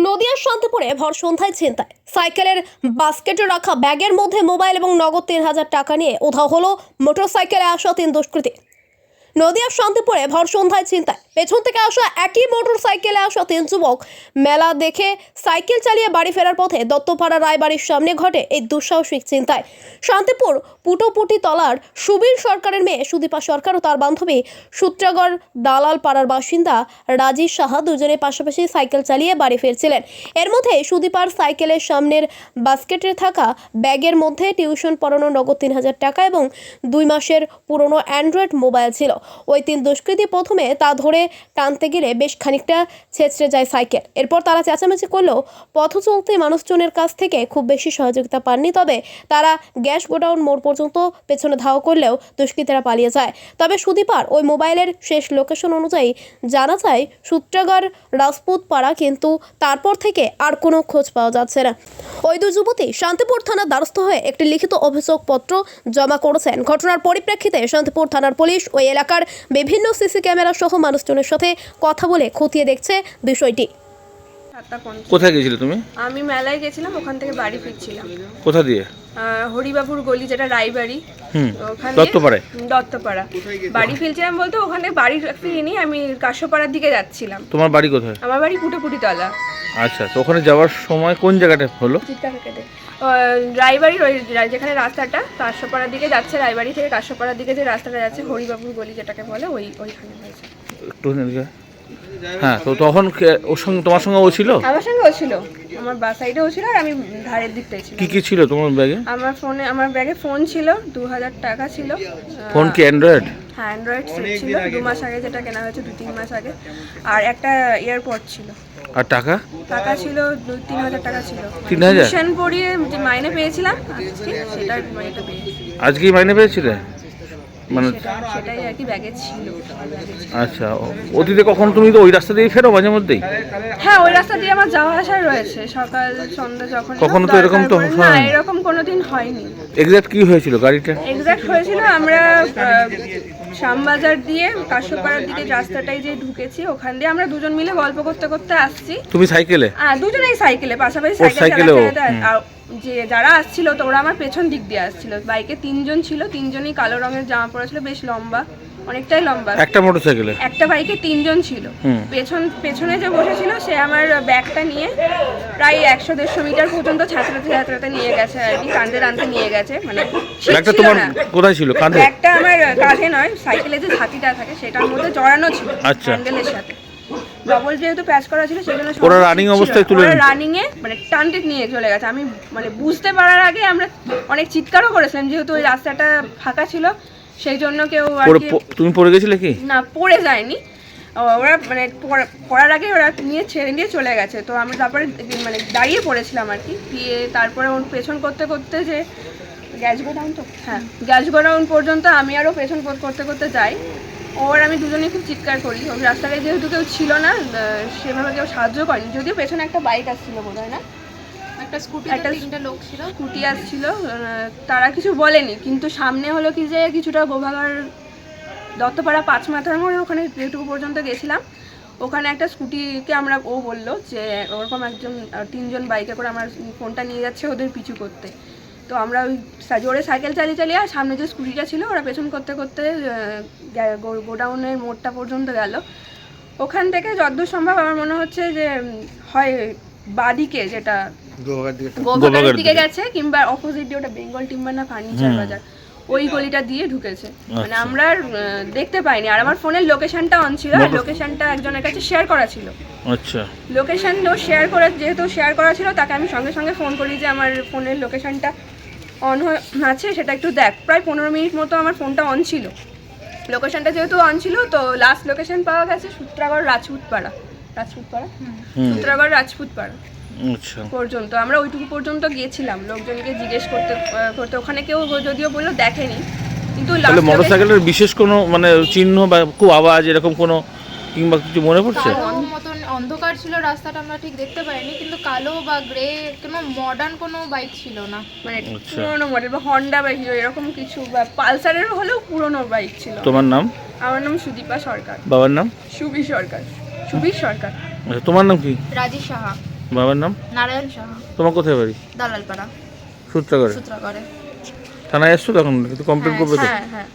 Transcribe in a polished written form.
নদিয়ার শান্তিপুরে ভর সন্ধ্যায় ছিনতাই সাইকেলের বাস্কেটে রাখা ব্যাগের মধ্যে মোবাইল এবং নগদ ৩,০০০ টাকা নিয়ে উধাও হলো মোটরসাইকেলে আসা ৩ দুষ্কৃতী। নদিয়ার শান্তিপুরে ভর সন্ধ্যায় ছিনতাই পেছন থেকে আসা একই মোটরসাইকেলে আসা ৩ যুবক মেলা দেখে সাইকেল চালিয়ে বাড়ি ফেরার পথে দত্তপাড়া রায়বাড়ির সামনে ঘটে এই দুঃসাহসিক ছিনতাই। শান্তিপুর পুটোপুটি তলার সুবীর সরকারের মেয়ে সুদীপা সরকার ও তার বান্ধবী সূত্রাগড় দালাল পাড়ার বাসিন্দা রাজীব সাহা দুজনে পাশাপাশি সাইকেল চালিয়ে বাড়ি ফিরছিলেন। এর মধ্যে সুদীপার সাইকেলের সামনের বাস্কেটে থাকা ব্যাগের মধ্যে টিউশন পড়ানো নগদ ৩,০০০ টাকা এবং ২ মাসের পুরনো অ্যান্ড্রয়েড মোবাইল ছিল। ওই ৩ দুষ্কৃতী প্রথমে তা ধরে টানতে গেলে বেশ খানিকটা ছেঁচড়ে যায় সাইকেল। এরপর তারা চেঁচামেচি করলেও পথ চলতি মানুষজনের কাছ থেকে খুব বেশি সহযোগিতা পাননি। তবে তারা গ্যাস গোডাউন মোড় পর্যন্ত পেছনে ধাওয়া করলেও দুষ্কৃতীরা পালিয়ে যায়। তবে সুদীপার ওই মোবাইলের শেষ লোকেশন অনুযায়ী জানা যায় সূত্রাগড় রাজপুত পাড়া, কিন্তু তারপর থেকে আর কোনো খোঁজ পাওয়া যাচ্ছে না। ওই দুই যুবতী শান্তিপুর থানার দ্বারস্থ হয়ে একটি লিখিত অভিযোগপত্র জমা করেছেন। ঘটনার পরিপ্রেক্ষিতে শান্তিপুর থানার পুলিশ ওই এলাকার বিভিন্ন সিসি ক্যামেরা সহ মানুষজনের সাথে কথা বলে খতিয়ে দেখছে বিষয়টি। কোথায় গেছিলে তুমি? আমি মেলায় গেছিলাম, ওখান থেকে বাড়ি ফিরছিলাম। কোথা দিয়ে? হরিবাবুর গলি, যেটা রায়বাড়ি, ওখানে দত্তপাড়া বাড়ি ফিরছিলাম। বলতে ওখানে বাড়ি ফিরিনি, আমি কাশ্যপাড়ার দিকে যাচ্ছিলাম। তোমার বাড়ি কোথায়? আমার বাড়ি পুটোপুটি তলা। আচ্ছা, তো ওখানে যাওয়ার সময় কোন জায়গাটা হলো? রায়বাড়ির ওই যেখানে রাস্তাটা কাশ্যপাড়ার দিকে যাচ্ছে, রায়বাড়ি থেকে কাশ্যপাড়ার দিকে যে রাস্তাটা যাচ্ছে হরিবাবুর গলি যেটাকে বলে, ওইখানে হয়েছে। একটু হ্যাঁ, তো তখন ওর সঙ্গে তোমার সঙ্গে ও ছিল? আমার সঙ্গে ও ছিল, আমার বাস সাইডে ও ছিল আর আমি ধারের দিকটাই ছিল। কি ছিল তোমার ব্যাগে? আমার ব্যাগে ফোন ছিল, ২,০০০ টাকা ছিল। ফোন কি অ্যান্ড্রয়েড? হ্যাঁ, অ্যান্ড্রয়েড সেট ছিল, ২ মাস আগে যেটা কেনা হয়েছে, ২-৩ মাস আগে। আর একটা এয়ারপড ছিল। আর টাকা ছিল ৩,০০০ টাকা ছিল। ৩,০০০ টিউশন পড়িয়ে যে মাইনে পেয়েছিলাম আজকে, সেটা মাইনেটা পেয়েছি। আজকেই মাইনে পেয়েছিলে? মানে সেটাই আর কি ব্যাগে ছিল। আচ্ছা, অতীতে কখন তুমি তো ওই রাস্তা দিয়ে ফেরো মাঝে মধ্যেই? হ্যাঁ, ওই রাস্তা দিয়ে আমার যাওয়া আসা রয়েছে, সকাল সন্ধ্যা যখন। কখনো তো এরকম তো না, এরকম কোনোদিন হয়নি। এক্স্যাক্ট কি হয়েছিল গাড়িটা? এক্স্যাক্ট হয়েছিল, আমরা শ্যামবাজার দিয়ে কাশ্যপাড়ার দিকে রাস্তাটাই যে ঢুকেছি, ওখান দিয়ে আমরা দুজন মিলে গল্প করতে করতে আসছি। তুমি সাইকেলে? হ্যাঁ, দুজনেই সাইকেলে, পাশাপাশি সাইকেল চালাতে। যে যারা আসছিল তো ওরা আমার পেছন দিক দিয়ে আসছিল। বাইকে ৩ জন ছিল, ৩ জনই কালো রঙের জামা পরেছিল, বেশ লম্বা, অনেকটাই লম্বা। একটা মোটরসাইকেলে? একটা বাইকে ৩ জন ছিল। পেছনে যে বসেছিল সে আমার ব্যাগটা নিয়ে প্রায় ১০০-১৫০ মিটার পর্যন্ত ছাত্রাতে নিয়ে গেছে আর কি, কাঁধে টানতে নিয়ে গেছে। মানে ব্যাগটা তোমার কোথায় ছিল? কাঁধে? ব্যাগটা আমার কাঁধে নয়, সাইকেলে যে ছাতিটা থাকে সেটার মধ্যে জড়ানো ছিল হ্যান্ডেলের সাথে। ডবল যেহেতু প্যাচ করা ছিল সেজন্য ওরা রানিং অবস্থায় তুলে রানিং এ মানে টানতে নিয়ে চলে গেছে। আমি মানে বুঝতে পারার আগে আমরা অনেক চিৎকারও করেছিলাম, যেহেতু ওই রাস্তাটা ফাঁকা ছিল সেই জন্য। কেউ তুমি পড়ে গেছিলে কি? না, পড়ে যায়নি। ওরা মানে পড়ার আগে ওরা ছেড়ে নিয়ে চলে গেছে। তো আমরা তারপরে মানে দাঁড়িয়ে পড়েছিলাম আর কি। দিয়ে তারপরে ওর পেছন করতে করতে যে গ্যাস গোডাউন, তো হ্যাঁ গ্যাস গোডাউন পর্যন্ত আমি আরও পেছন করতে করতে যাই। ওর আমি দুজনেই খুব চিৎকার করি। ওই রাস্তাটায় যেহেতু কেউ ছিল না, সেভাবে কেউ সাহায্য করেনি। যদিও পেছনে একটা বাইক আসছিল বোধ হয়, না একটা স্কুটি আসছিল, তারা কিছু বলেনি। কিন্তু সামনে হলো কি যে কিছুটা গোভাগার দত্তপাড়া ৫ মাথার মোড়ে, ওখানে যেটুকু পর্যন্ত গেছিলাম, ওখানে একটা স্কুটিকে ও বললো যে ওরকম ৩ জন বাইকে করে আমার ফোনটা নিয়ে যাচ্ছে ওদের পিছু করতে। তো আমরা ওই জোরে সাইকেল চালিয়ে আর সামনে যে স্কুটিটা ছিল ওরা পেছন করতে করতে গোডাউনের মোড়টা পর্যন্ত গেল। ওখান থেকে যতদূর সম্ভব আমার মনে হচ্ছে যে হয় বাদিকে, যেটা গোভাগার দিকে গেছে, কিংবা অপোজিট দিয়ে ওটা বেঙ্গল টিম্বার না ফার্নিচার বাজার, ওই গলিটা দিয়ে ঢুকেছে। মানে আমরা দেখতে পাইনি। আর আমার ফোনের লোকেশনটা অন ছিল, আর লোকেশনটা একজনের কাছে শেয়ার করা ছিল। আচ্ছা, লোকেশন যেহেতু শেয়ার করা ছিল, তাকে আমি সঙ্গে সঙ্গে ফোন করি যে আমার ফোনের লোকেশনটা অন আছে, সেটা একটু দেখ। প্রায় ১৫ মিনিট মতো আমার ফোনটা অন ছিল। লোকেশনটা যেহেতু অন ছিল, তো লাস্ট লোকেশন পাওয়া গেছে সূত্রাগড় রাজপুতপাড়া পর্যন্ত। আমরা ওইটুকু পর্যন্ত গিয়েছিলাম লোকজনকে জিজ্ঞেস করতে। ওখানে কেউ যদিও বললো দেখেনি, কিন্তু মোটরসাইকেলের বিশেষ কোনো মানে চিহ্ন বা খুব আওয়াজ এরকম কোনো কিংবা কিছু মনে পড়ছে? অন্ধকার ছিল রাস্তাটা, আমরা ঠিক দেখতে পাইনি, কিন্তু কালো বা গ্রে কোনো মডার্ন কোনো বাইক ছিল না। মানে পুরোনো মডেল বা হন্ডা বাইক এরকম কিছু, বা পালসারের হলেও পুরোনো বাইক ছিল। তোমার নাম? আমার নাম সুদীপা সরকার। বাবার নাম? সুবীর সরকার। তোমার নাম কি? রাজীব সাহা। বাবার নাম? নারায়ণ সাহা, তোমার কোথায় বাড়ি? দালালপাড়া, সূত্রাগড়ে। সূত্রাগড়ে। থানায় এসছো তখন? কিন্তু কমপ্লেন করবে তো? হ্যাঁ হ্যাঁ।